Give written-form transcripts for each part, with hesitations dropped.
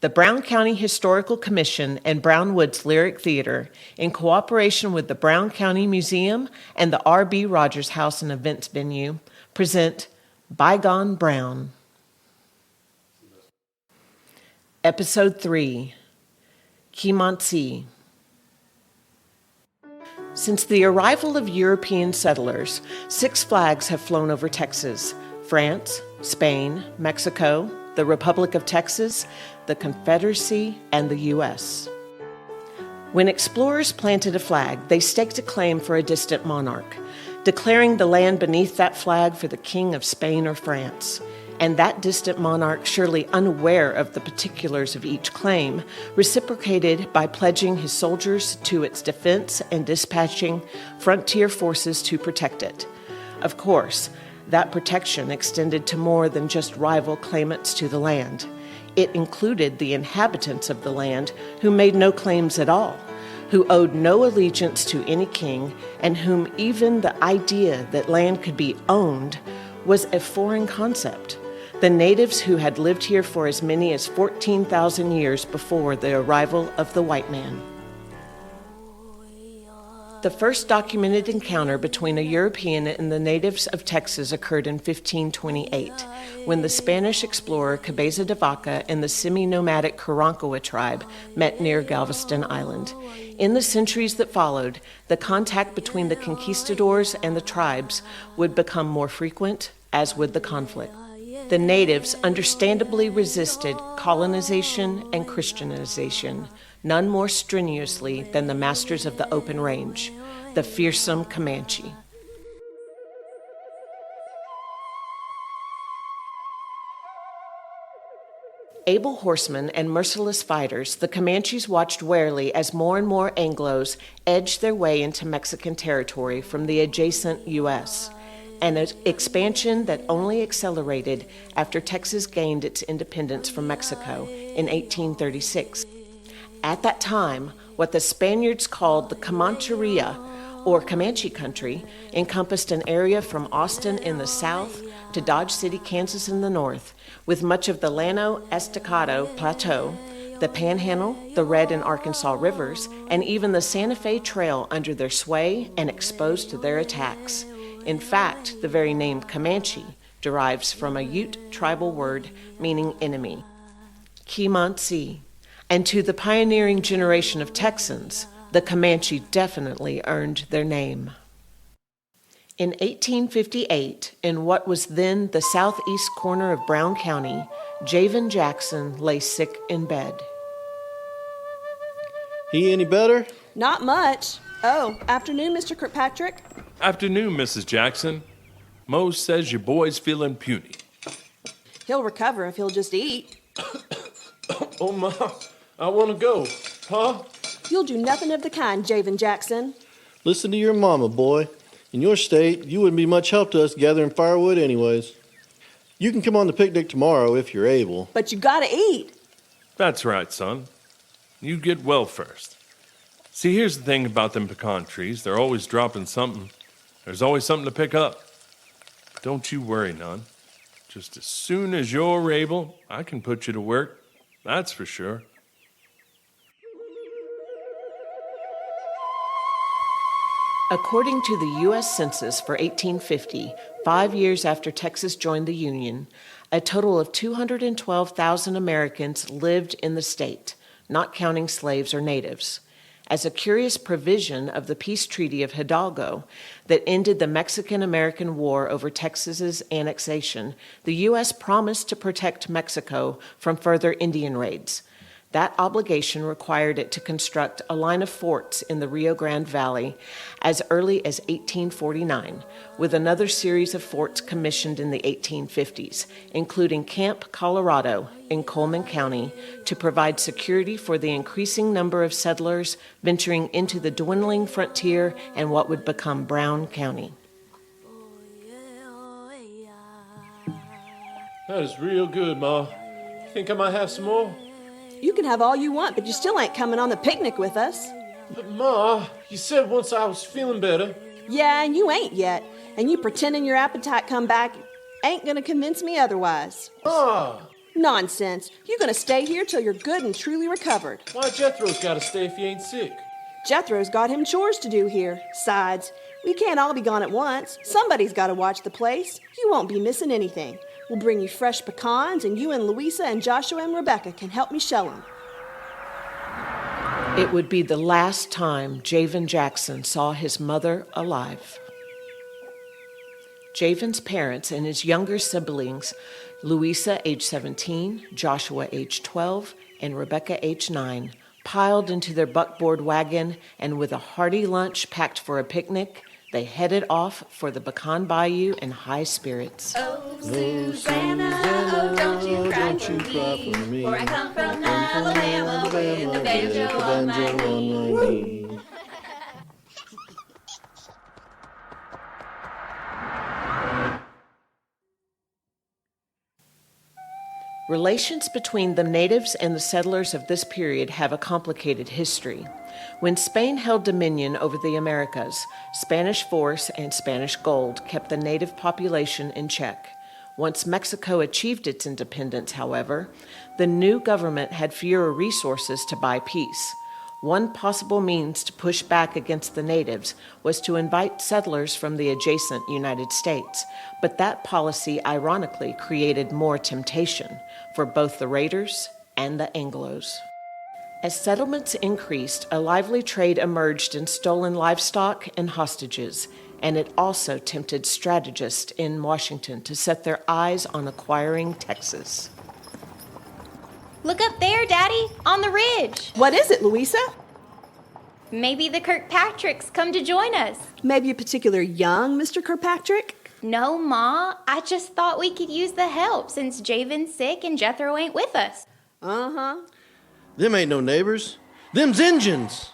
The Brown County Historical Commission and Brown Woods Lyric Theater, in cooperation with the Brown County Museum and the R.B. Rogers House and Events Venue, present Bygone Brown. Episode 3, Kimansi. Since the arrival of European settlers, 6 flags have flown over Texas: France, Spain, Mexico, the Republic of Texas, the Confederacy, and the U.S. When explorers planted a flag, they staked a claim for a distant monarch, declaring the land beneath that flag for the King of Spain or France. And that distant monarch, surely unaware of the particulars of each claim, reciprocated by pledging his soldiers to its defense and dispatching frontier forces to protect it. Of course, that protection extended to more than just rival claimants to the land. It included the inhabitants of the land who made no claims at all, who owed no allegiance to any king, and whom even the idea that land could be owned was a foreign concept. The natives who had lived here for as many as 14,000 years before the arrival of the white man. The first documented encounter between a European and the natives of Texas occurred in 1528, when the Spanish explorer Cabeza de Vaca and the semi-nomadic Karankawa tribe met near Galveston Island. In the centuries that followed, the contact between the conquistadors and the tribes would become more frequent, as would the conflict. The natives understandably resisted colonization and Christianization, none more strenuously than the masters of the open range, the fearsome Comanche. Able horsemen and merciless fighters, the Comanches watched warily as more and more Anglos edged their way into Mexican territory from the adjacent U.S., an expansion that only accelerated after Texas gained its independence from Mexico in 1836. At that time, what the Spaniards called the Comancheria, or Comanche country, encompassed an area from Austin in the south to Dodge City, Kansas in the north, with much of the Llano Estacado Plateau, the Panhandle, the Red and Arkansas rivers, and even the Santa Fe Trail under their sway and exposed to their attacks. In fact, the very name Comanche derives from a Ute tribal word meaning enemy, Kimansi. And to the pioneering generation of Texans, the Comanche definitely earned their name. In 1858, in what was then the southeast corner of Brown County, Javen Jackson lay sick in bed. He any better? Not much. Oh, afternoon, Mr. Kirkpatrick. Afternoon, Mrs. Jackson. Mo says your boy's feeling puny. He'll recover if he'll just eat. Oh, Ma, I want to go. Huh? You'll do nothing of the kind, Javen Jackson. Listen to your mama, boy. In your state, you wouldn't be much help to us gathering firewood anyways. You can come on the picnic tomorrow if you're able. But you gotta eat. That's right, son. You get well first. See, here's the thing about them pecan trees. They're always dropping something. There's always something to pick up. Don't you worry none. Just as soon as you're able, I can put you to work. That's for sure. According to the U.S. Census for 1850, 5 years after Texas joined the Union, a total of 212,000 Americans lived in the state, not counting slaves or natives. As a curious provision of the peace treaty of Hidalgo that ended the Mexican-American War over Texas's annexation, the U.S. promised to protect Mexico from further Indian raids. That obligation required it to construct a line of forts in the Rio Grande Valley as early as 1849, with another series of forts commissioned in the 1850s, including Camp Colorado in Coleman County, to provide security for the increasing number of settlers venturing into the dwindling frontier and what would become Brown County. That is real good, Ma. You think I might have some more? You can have all you want, but you still ain't coming on the picnic with us. But Ma, you said once I was feeling better. Yeah, and you ain't yet. And you pretending your appetite come back ain't gonna convince me otherwise. Ma! Nonsense. You're going to stay here till you're good and truly recovered. Why, Jethro's got to stay if he ain't sick. Jethro's got him chores to do here. Besides, we can't all be gone at once. Somebody's got to watch the place. You won't be missing anything. We'll bring you fresh pecans, and you and Louisa and Joshua and Rebecca can help me shell them. It would be the last time Javen Jackson saw his mother alive. Javen's parents and his younger siblings, Louisa, age 17, Joshua, age 12, and Rebecca, age 9, piled into their buckboard wagon, and with a hearty lunch packed for a picnic, they headed off for the Pecan Bayou in high spirits. Oh, Susanna, oh, don't you cry for me, for I come from Alabama with a banjo on my knee. Relations between the natives and the settlers of this period have a complicated history. When Spain held dominion over the Americas, Spanish force and Spanish gold kept the native population in check. Once Mexico achieved its independence, however, the new government had fewer resources to buy peace. One possible means to push back against the natives was to invite settlers from the adjacent United States, but that policy ironically created more temptation for both the raiders and the Anglos. As settlements increased, a lively trade emerged in stolen livestock and hostages, and it also tempted strategists in Washington to set their eyes on acquiring Texas. Look up there, Daddy, on the ridge. What is it, Louisa? Maybe the Kirkpatricks come to join us. Maybe a particular young Mr. Kirkpatrick? No, Ma. I just thought we could use the help since Javen's sick and Jethro ain't with us. Uh-huh. Them ain't no neighbors. Them's Injuns.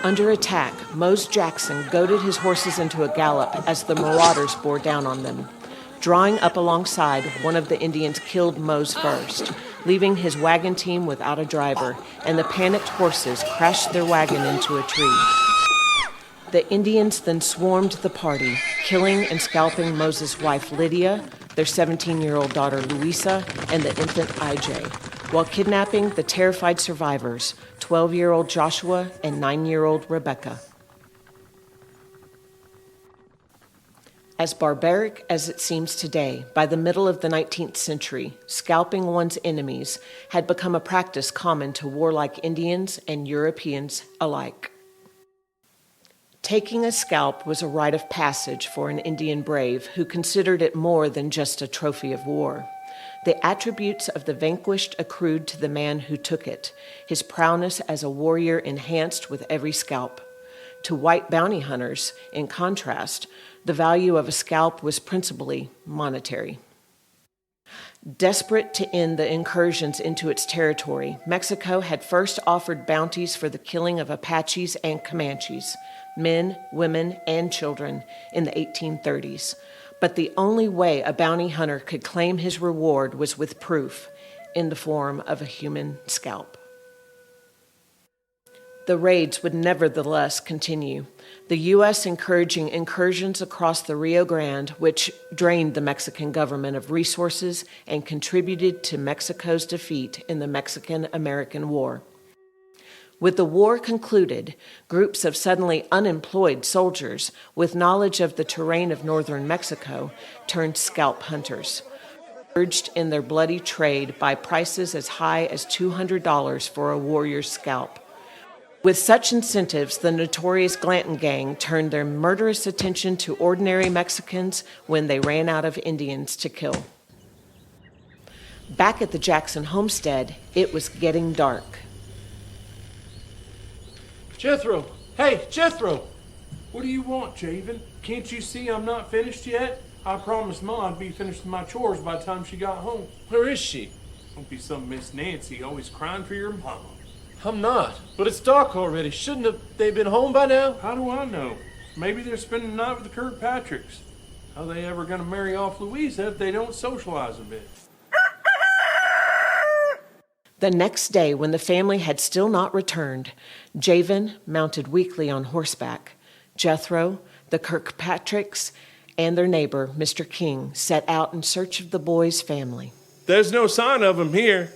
Under attack, Mose Jackson goaded his horses into a gallop as the marauders bore down on them. Drawing up alongside, one of the Indians killed Mose first, leaving his wagon team without a driver, and the panicked horses crashed their wagon into a tree. The Indians then swarmed the party, killing and scalping Moses' wife Lydia, their 17-year-old daughter Louisa, and the infant IJ, while kidnapping the terrified survivors, 12-year-old Joshua and 9-year-old Rebecca. As barbaric as it seems today, by the middle of the 19th century, scalping one's enemies had become a practice common to warlike Indians and Europeans alike. Taking a scalp was a rite of passage for an Indian brave who considered it more than just a trophy of war. The attributes of the vanquished accrued to the man who took it, his prowess as a warrior enhanced with every scalp. To white bounty hunters, in contrast, the value of a scalp was principally monetary. Desperate to end the incursions into its territory, Mexico had first offered bounties for the killing of Apaches and Comanches, men, women, and children, in the 1830s. But the only way a bounty hunter could claim his reward was with proof, in the form of a human scalp. The raids would nevertheless continue, the U.S. encouraging incursions across the Rio Grande, which drained the Mexican government of resources and contributed to Mexico's defeat in the Mexican-American War. With the war concluded, groups of suddenly unemployed soldiers with knowledge of the terrain of northern Mexico turned scalp hunters, urged in their bloody trade by prices as high as $200 for a warrior's scalp. With such incentives, the notorious Glanton Gang turned their murderous attention to ordinary Mexicans when they ran out of Indians to kill. Back at the Jackson homestead, it was getting dark. Jethro! Hey, Jethro! What do you want, Javen? Can't you see I'm not finished yet? I promised Ma I'd be finished with my chores by the time she got home. Where is she? Don't be some Miss Nancy always crying for your mama. I'm not. But it's dark already. Shouldn't have they been home by now? How do I know? Maybe they're spending the night with the Kirkpatricks. How they ever gonna marry off Louisa if they don't socialize a bit? The next day, when the family had still not returned, Javen, mounted weakly on horseback, Jethro, the Kirkpatricks, and their neighbor, Mr. King, set out in search of the boy's family. There's no sign of him here.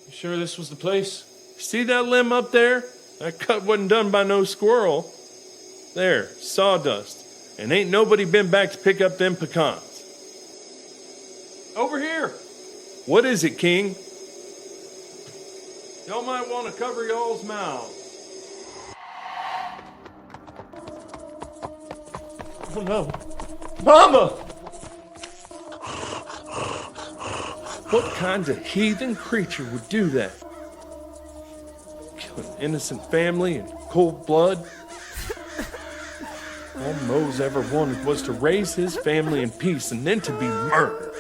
You sure this was the place? See that limb up there? That cut wasn't done by no squirrel. There, sawdust. And ain't nobody been back to pick up them pecans. Over here. What is it, King? Y'all might want to cover y'all's mouths. Oh no. Mama! What kind of heathen creature would do that? Kill an innocent family in cold blood? All Mose ever wanted was to raise his family in peace and then to be murdered.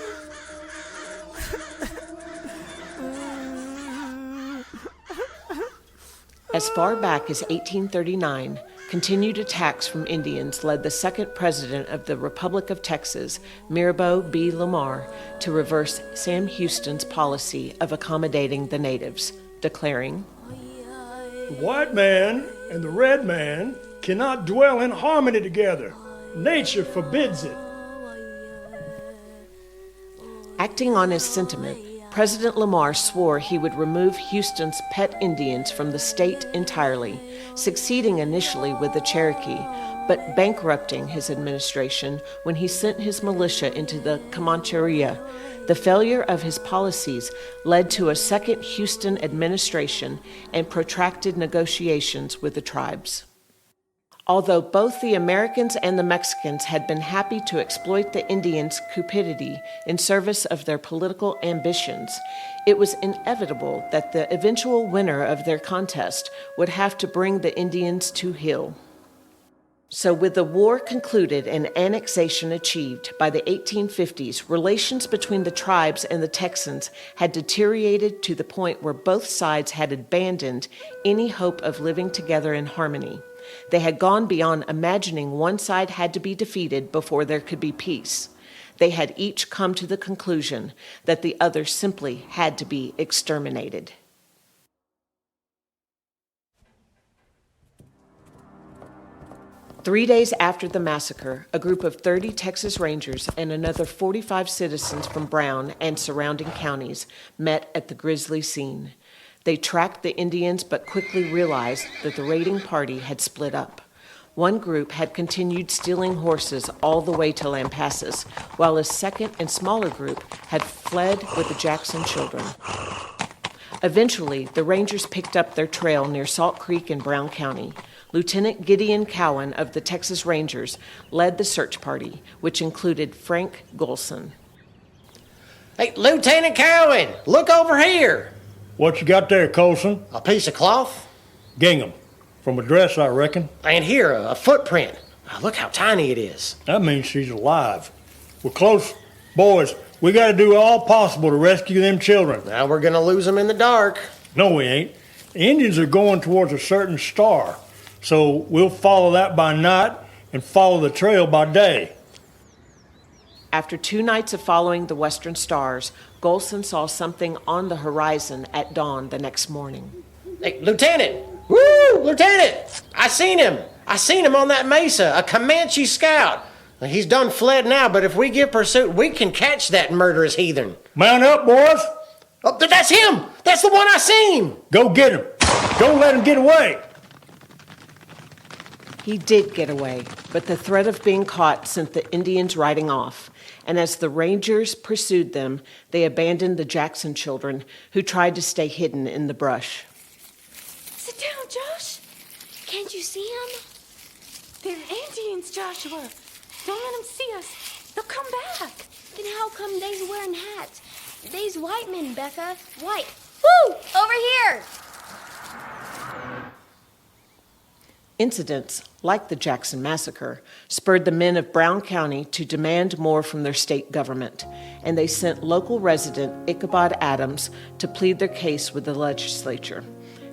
As far back as 1839, continued attacks from Indians led the second president of the Republic of Texas, Mirabeau B. Lamar, to reverse Sam Houston's policy of accommodating the natives, declaring, "The white man and the red man cannot dwell in harmony together. Nature forbids it." Acting on his sentiment, President Lamar swore he would remove Houston's pet Indians from the state entirely, succeeding initially with the Cherokee, but bankrupting his administration when he sent his militia into the Comancheria. The failure of his policies led to a second Houston administration and protracted negotiations with the tribes. Although both the Americans and the Mexicans had been happy to exploit the Indians' cupidity in service of their political ambitions, it was inevitable that the eventual winner of their contest would have to bring the Indians to heel. So with the war concluded and annexation achieved by the 1850s, relations between the tribes and the Texans had deteriorated to the point where both sides had abandoned any hope of living together in harmony. They had gone beyond imagining one side had to be defeated before there could be peace. They had each come to the conclusion that the other simply had to be exterminated. Three days after the massacre, a group of 30 Texas Rangers and another 45 citizens from Brown and surrounding counties met at the grisly scene. They tracked the Indians but quickly realized that the raiding party had split up. One group had continued stealing horses all the way to Lampasas, while a second and smaller group had fled with the Jackson children. Eventually, the Rangers picked up their trail near Salt Creek in Brown County. Lieutenant Gideon Cowan of the Texas Rangers led the search party, which included Frank Golson. Hey, Lieutenant Cowan, look over here. What you got there, Colson? A piece of cloth? Gingham. From a dress, I reckon. And here, a footprint. Look how tiny it is. That means she's alive. We're close. Boys, we got to do all possible to rescue them children. Now we're going to lose them in the dark. No, we ain't. The Indians are going towards a certain star, so we'll follow that by night and follow the trail by day. After 2 nights of following the western stars, Golson saw something on the horizon at dawn the next morning. Hey, Lieutenant! Woo! Lieutenant! I seen him on that mesa, a Comanche scout. He's done fled now, but if we give pursuit, we can catch that murderous heathen. Mount up, boys! Oh, that's him! That's the one I seen! Go get him! Don't let him get away! He did get away, but the threat of being caught sent the Indians riding off. And as the Rangers pursued them, they abandoned the Jackson children, who tried to stay hidden in the brush. Sit down, Josh. Can't you see them? They're Indians, Joshua. Don't let them see us. They'll come back. Then how come they's wearing hats? They's white men, Becca. White. Woo! Over here! Incidents like the Jackson Massacre spurred the men of Brown County to demand more from their state government, and they sent local resident Ichabod Adams to plead their case with the legislature.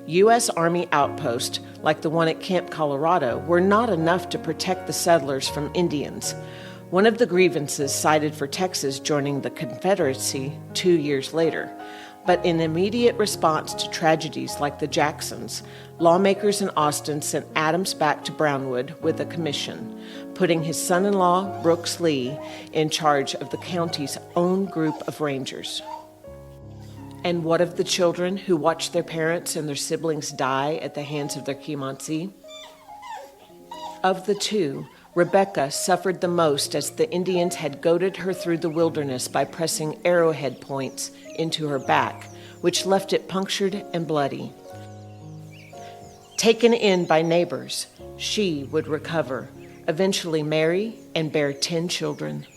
U.S. Army outposts, like the one at Camp Colorado, were not enough to protect the settlers from Indians. One of the grievances cited for Texas joining the Confederacy 2 years later. But in immediate response to tragedies like the Jacksons, lawmakers in Austin sent Adams back to Brownwood with a commission, putting his son-in-law, Brooks Lee, in charge of the county's own group of rangers. And what of the children who watched their parents and their siblings die at the hands of their Kimansi? Of the two, Rebecca suffered the most as the Indians had goaded her through the wilderness by pressing arrowhead points into her back, which left it punctured and bloody. Taken in by neighbors, she would recover, eventually marry and bear 10 children.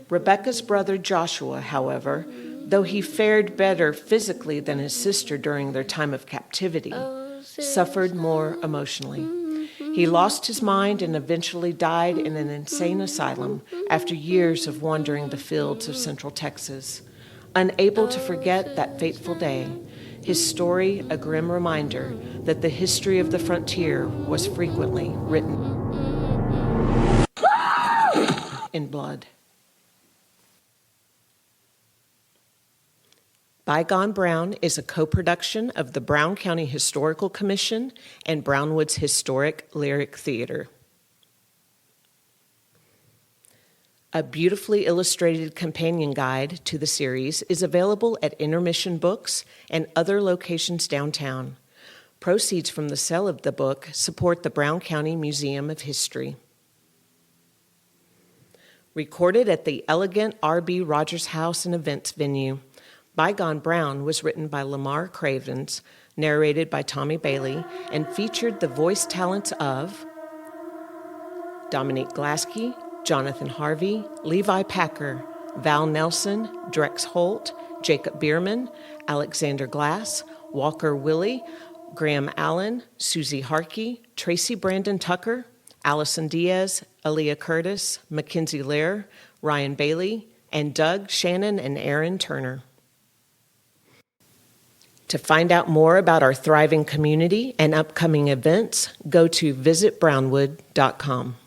Rebecca's brother Joshua, however, though he fared better physically than his sister during their time of captivity, suffered more emotionally. He lost his mind and eventually died in an insane asylum after years of wandering the fields of central Texas. Unable to forget that fateful day, his story a grim reminder that the history of the frontier was frequently written in blood. Bygone Brown is a co-production of the Brown County Historical Commission and Brownwood's Historic Lyric Theater. A beautifully illustrated companion guide to the series is available at Intermission Books and other locations downtown. Proceeds from the sale of the book support the Brown County Museum of History. Recorded at the elegant R.B. Rogers House and Events venue, Bygone Brown was written by Lamar Cravens, narrated by Tommy Bailey, and featured the voice talents of Dominique Glaske, Jonathan Harvey, Levi Packer, Val Nelson, Drex Holt, Jacob Bierman, Alexander Glass, Walker Willie, Graham Allen, Susie Harkey, Tracy Brandon Tucker, Allison Diaz, Aaliyah Curtis, Mackenzie Lair, Ryan Bailey, and Doug, Shannon, and Aaron Turner. To find out more about our thriving community and upcoming events, go to visitbrownwood.com.